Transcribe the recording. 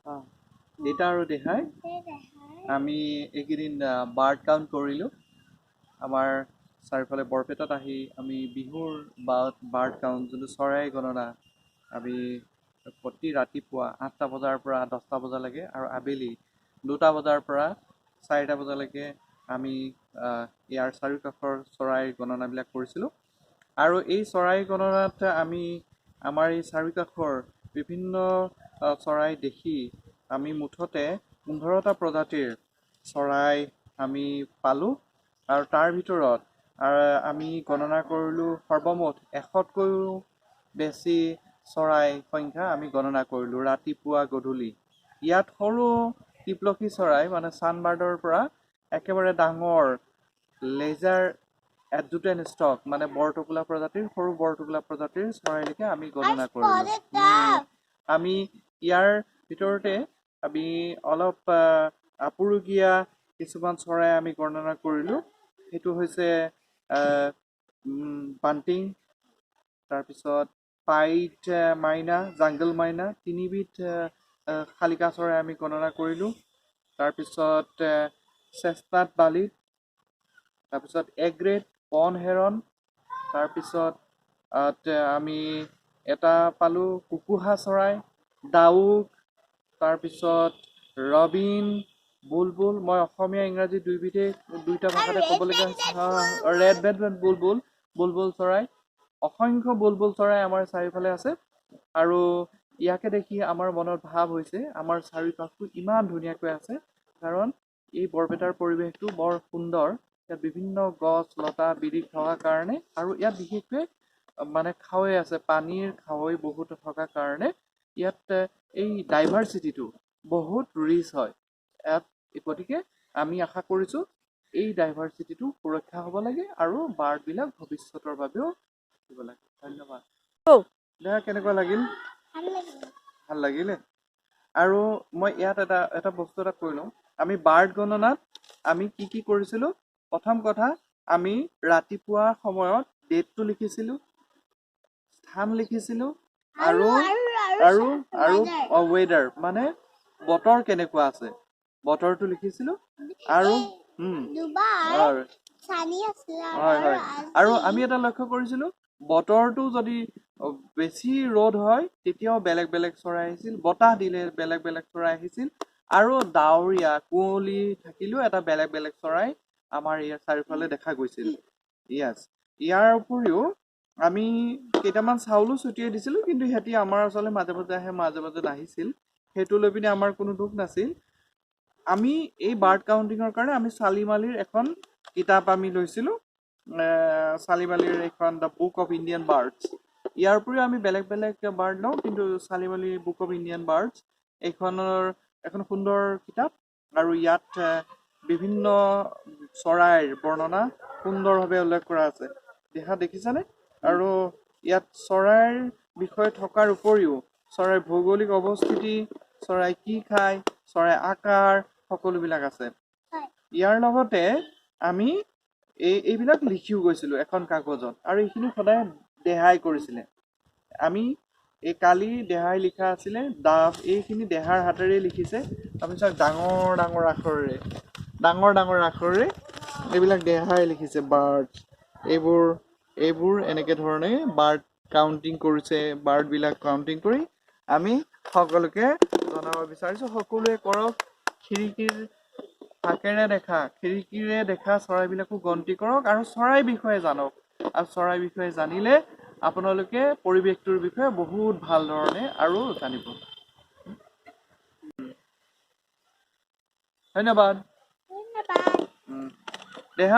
দেউতা আৰু দেহাই আমি এইকেইদিন বাৰ্ড কাউণ্ট কৰিলোঁ। আমাৰ চাৰিওফালে বৰপেটাত আহি আমি বিহুৰ বাৰ্ড কাউণ্ট যোনটো চৰাই গণনা আমি প্ৰতি ৰাতিপুৱা 8টা বজাৰ পৰা 10টা বজালৈকে আৰু আবেলি 2টা বজাৰ পৰা 4টা বজালৈকে আমি ইয়াৰ চাৰিওকাষৰ চৰাই গণনাবিলাক কৰিছিলোঁ। আৰু এই চৰাই গণনাত আমি আমাৰ এই চাৰিওকাষৰ বিভিন্ন চৰাই দেখি আমি মুঠতে 15টা প্ৰজাতিৰ চৰাই আমি পালোঁ। আৰু তাৰ ভিতৰত আমি গণনা কৰিলোঁ সৰ্বমুঠ 100তকৈও বেছি চৰাই সংখ্যা আমি গণনা কৰিলোঁ ৰাতিপুৱা গধূলি। ইয়াত সৰু টিপলখি চৰাই মানে ছানবাৰ্ডৰ পৰা একেবাৰে ডাঙৰ লেজাৰ এডজুটেণ্ট ষ্টক মানে বৰটোকোলা প্ৰজাতিৰ সৰু বৰটোকোলা প্ৰজাতিৰ চৰাইলৈকে আমি গণনা কৰিলোঁ। আমি ইয়াৰ ভিতৰতে আমি অলপ আপুৰুগীয়া কিছুমান চৰাই আমি গণনা কৰিলোঁ। সেইটো হৈছে বাণ্টিং, তাৰপিছত পাইট মাইনা, জাংগল মাইনা, 3বিধ শালিকা চৰাই আমি গণনা কৰিলোঁ। তাৰপিছত চেষ্টাত বালিত, তাৰপিছত এগ্ৰেট, বন হেৰন, তাৰপিছত আমি এটা পালোঁ কুকুহা চৰাই, ডাউক, তাৰপিছত ৰবিন, বুলবুল। মই অসমীয়া ইংৰাজী দুইটা ভাষাতে ক'বলগীয়া হৈছে। ৰেড বেড বুলবুল চৰাই, অসংখ্য বুলবুল চৰাই আমাৰ চাৰিওফালে আছে। আৰু ইয়াকে দেখি আমাৰ মনত ভাৱ হৈছে আমাৰ চাৰিওকাষটো ইমান ধুনীয়াকৈ আছে, কাৰণ এই বৰপেটাৰ পৰিৱেশটো বৰ সুন্দৰ। ইয়াত বিভিন্ন গছ লতা বিৰিখ থকাৰ কাৰণে আৰু ইয়াত বিশেষকৈ মানে খাৱৈ আছে, পানীৰ খাৱৈ বহুত থকাৰ কাৰণে ইয়াত এই ডাইভাৰ্চিটিটো বহুত ৰিচ হয় ইয়াত। গতিকে আমি আশা কৰিছোঁ এই ডাইভাৰ্চিটিটো সুৰক্ষা হ'ব লাগে আৰু বাৰ্ডবিলাক ভৱিষ্যতৰ বাবেও থাকিব লাগে। ধন্যবাদ। দেহা কেনেকুৱা লাগিল? ভাল লাগিলে। আৰু মই ইয়াত এটা বস্তু এটা কৈ লওঁ। আমি বাৰ্ড গণনাত আমি কি কৰিছিলোঁ? প্ৰথম কথা, আমি ৰাতিপুৱাৰ সময়ত ডেটটো লিখিছিলোঁ, স্থান লিখিছিলোঁ, আৰু ৱেডাৰ মানে বতৰ কেনেকুৱা আছে বতৰটো লিখিছিলোঁ। আৰু হয় আৰু আমি এটা লক্ষ্য কৰিছিলোঁ, বতৰটো যদি বেছি ৰ'দ হয় তেতিয়াও বেলেগ বেলেগ চৰাই আহিছিল, বতাহ দিলে বেলেগ বেলেগ চৰাই আহিছিল, আৰু ডাৱৰীয়া কুঁৱলী থাকিলেও এটা বেলেগ বেলেগ চৰাই আমাৰ ইয়াৰ চাৰিওফালে দেখা গৈছিল। ইয়াৰ উপৰিও আমি কেইটামান চাউলো ছটিয়াই দিছিলোঁ, কিন্তু সিহঁতি আমাৰ ওচৰলৈ মাজে মাজে আহে, মাজে মাজে নাহিছিল। সেইটো লৈ পিনে আমাৰ কোনো দুখ নাছিল। আমি এই বাৰ্ড কাউণ্টিঙৰ কাৰণে আমি চালিমালিৰ এখন কিতাপ আমি লৈছিলোঁ, চালিমালিৰ এখন the book of Indian birds. ইয়াৰ উপৰিও আমি বেলেগ বেলেগ বাৰ্ড লওঁ, কিন্তু চালিমালিৰ বুক অফ ইণ্ডিয়ান বাৰ্ডছ এখন সুন্দৰ কিতাপ। আৰু ইয়াত বিভিন্ন চৰাইৰ বৰ্ণনা সুন্দৰভাৱে উল্লেখ কৰা আছে। দেখিছানে? আৰু ইয়াত চৰাইৰ বিষয়ে থকাৰ উপৰিও চৰাইৰ ভৌগোলিক অৱস্থিতি, চৰাই কি খায়, চৰাই আকাৰ, সকলোবিলাক আছে। ইয়াৰ লগতে আমি এইবিলাক লিখিও গৈছিলোঁ এখন কাগজত, আৰু এইখিনি সদায় দেহাই কৰিছিলে। আমি কালি দেহাই লিখা আছিলে, এইখিনি দেহাৰ হাতেৰে লিখিছে। তাৰপিছত ডাঙৰ ডাঙৰ আখৰেৰে এইবিলাক দেহাই লিখিছে। বাৰ্ড এইবোৰ এনেকে ধৰণে বাৰ্ড কাউণ্টিং কৰিছে। বাৰ্ডবিলাক কাউণ্টিং কৰি আমি সকলোকে জনাব বিচাৰিছোঁ, সকলোৱে কৰক। খিৰিকীৰে দেখা চৰাইবিলাকো গন্তি কৰক আৰু চৰাইৰ বিষয়ে জানক। আৰু চৰাইৰ বিষয়ে জানিলে আপোনালোকে পৰিৱেশটোৰ বিষয়ে বহুত ভাল ধৰণে আৰু জানিব। ধন্যবাদ। দেহা